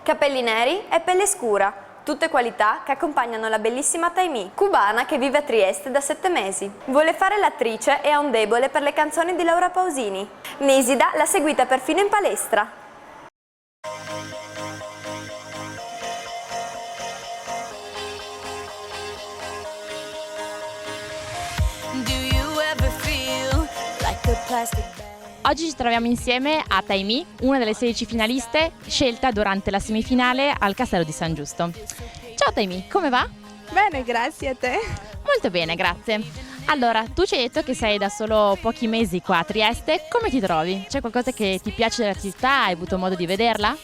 Capelli neri e pelle scura, tutte qualità che accompagnano la bellissima Taimì, cubana che vive a Trieste da 7 mesi. Vuole fare l'attrice e ha un debole per le canzoni di Laura Pausini. Nesida l'ha seguita perfino in palestra. Oggi ci troviamo insieme a Taimì, una delle 16 finaliste scelta durante la semifinale al Castello di San Giusto. Ciao Taimì, come va? Bene, grazie a te. Molto bene, grazie. Allora, tu ci hai detto che sei da solo pochi mesi qua a Trieste, come ti trovi? C'è qualcosa che ti piace della città? Hai avuto modo di vederla?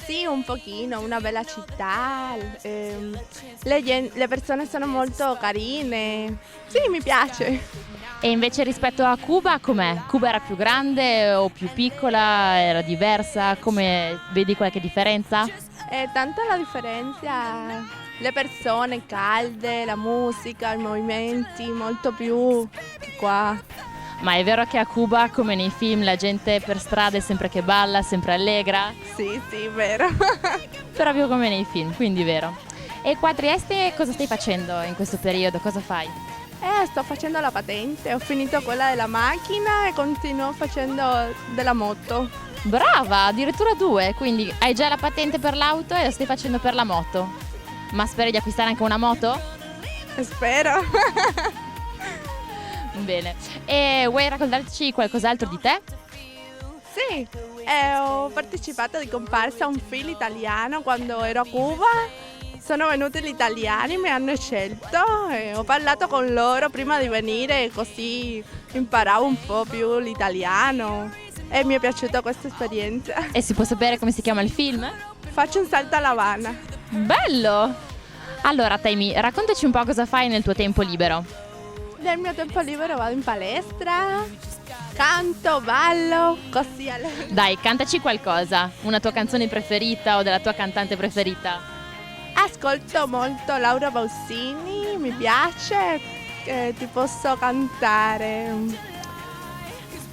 Sì, un pochino, una bella città, le persone sono molto carine, sì, mi piace. E invece rispetto a Cuba, com'è? Cuba era più grande o più piccola? Era diversa? Come vedi qualche differenza? È tanta la differenza, le persone calde, la musica, i movimenti, molto più che qua. Ma è vero che a Cuba, come nei film, la gente per strada è sempre che balla, sempre allegra? Sì, vero. Proprio come nei film, quindi vero. E qua a Trieste cosa stai facendo in questo periodo? Cosa fai? Sto facendo la patente, ho finito quella della macchina e continuo facendo della moto. Brava, addirittura 2, quindi hai già la patente per l'auto e la stai facendo per la moto. Ma speri di acquistare anche una moto? Spero. Bene, e vuoi raccontarci qualcos'altro di te? Sì, ho partecipato di comparsa a un film italiano quando ero a Cuba. Sono venuti gli italiani, mi hanno scelto e ho parlato con loro prima di venire, così imparavo un po' più l'italiano e mi è piaciuta questa esperienza. E si può sapere come si chiama il film? Faccio un salto all'Havana. Bello! Allora, Taimì, raccontaci un po' cosa fai nel tuo tempo libero. Nel mio tempo libero vado in palestra, canto, ballo, così. Dai, cantaci qualcosa, una tua canzone preferita o della tua cantante preferita. Ascolto molto Laura Pausini, mi piace, ti posso cantare.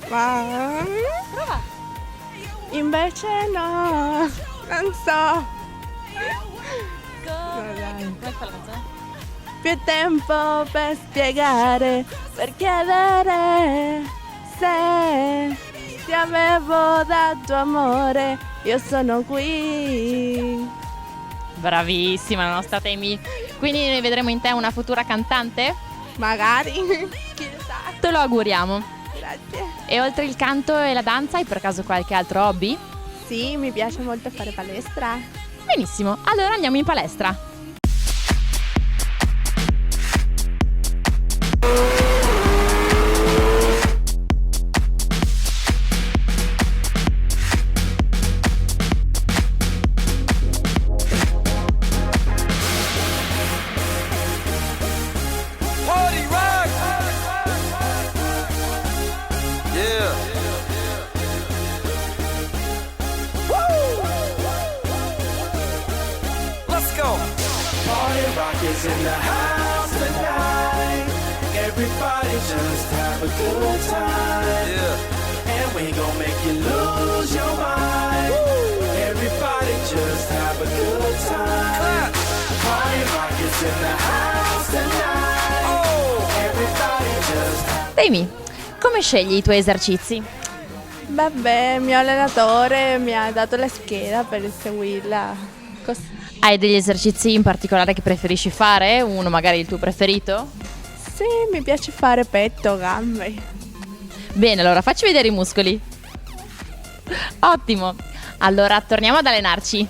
Ma invece no, non so. Come fa la canzone? Più tempo per spiegare, per chiedere se ti avevo dato amore, io sono qui. Bravissima la nostra Taimì. Quindi noi vedremo in te una futura cantante? Magari, chi lo sa. Te lo auguriamo. Grazie. E oltre il canto e la danza hai per caso qualche altro hobby? Sì, mi piace molto fare palestra. Benissimo, allora andiamo in palestra. Is in the house tonight. Everybody just have a good time. Yeah. And we gon' make you lose your mind. Woo. Everybody just have a good time. Party rock is in the house tonight. Oh. Everybody just. Taimì, come scegli i tuoi esercizi? Vabbè, il mio allenatore mi ha dato la scheda per seguirla. Così. Hai degli esercizi in particolare che preferisci fare? Uno magari il tuo preferito? Sì, mi piace fare petto, gambe. Bene, allora facci vedere i muscoli. Ottimo. Allora torniamo ad allenarci. In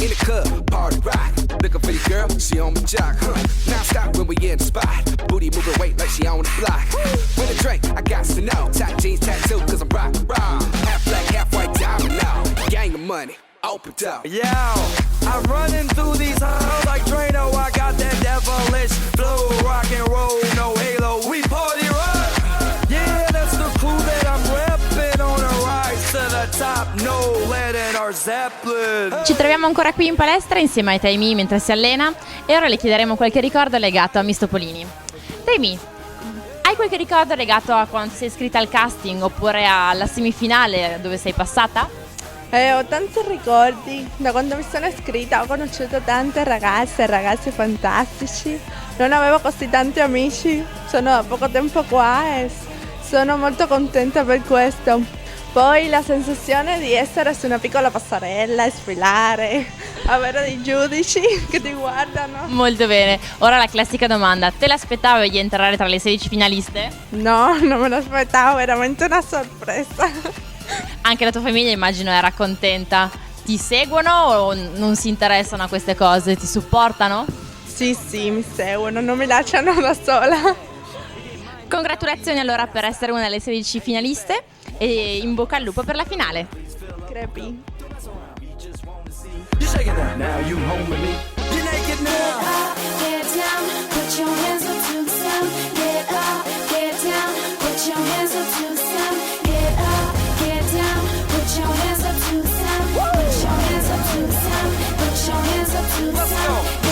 the club, party rock. Looking for your girl, she on my jock, huh? Now stop when we in the spot. Booty moving weight like she on the block. With a drink, I got to know. Tight jeans, tattoo, cause I'm rock, rock. Half black, half white, diamond now. Gang of money. Opened up. Yo, I'm running through these halls like Drano. I got that devilish flow, rock and roll, no halo. We party rock. Yeah, that's the crew that I'm repping on a rise to the top. No lead in our Zeppelin. Ci troviamo ancora qui in palestra insieme a Taimì mentre si allena e ora le chiederemo qualche ricordo legato a Miss Topolini. Taimì, hai qualche ricordo legato a quando sei iscritta al casting oppure alla semifinale dove sei passata? Ho tanti ricordi, da quando mi sono iscritta ho conosciuto tante ragazze e ragazzi fantastici, non avevo così tanti amici, sono da poco tempo qua e sono molto contenta per questo. Poi la sensazione di essere su una piccola passerella e sfilare, avere dei giudici che ti guardano. Molto bene. Ora la classica domanda, te l'aspettavi di entrare tra le 16 finaliste? No, non me lo aspettavo, veramente una sorpresa. Anche la tua famiglia immagino era contenta. Ti seguono o non si interessano a queste cose? Ti supportano? Sì, mi seguono, non mi lasciano da sola. Congratulazioni allora per essere una delle 16 finaliste e in bocca al lupo per la finale. Crepi. You shake it now. Now you home with me. You naked now. Get down, put your hands up to the sound. Get up, get down, put your hands up to the sound. Get up, get down, put your hands up to the sound. Put your hands up to the sound. Put your hands up to the sound.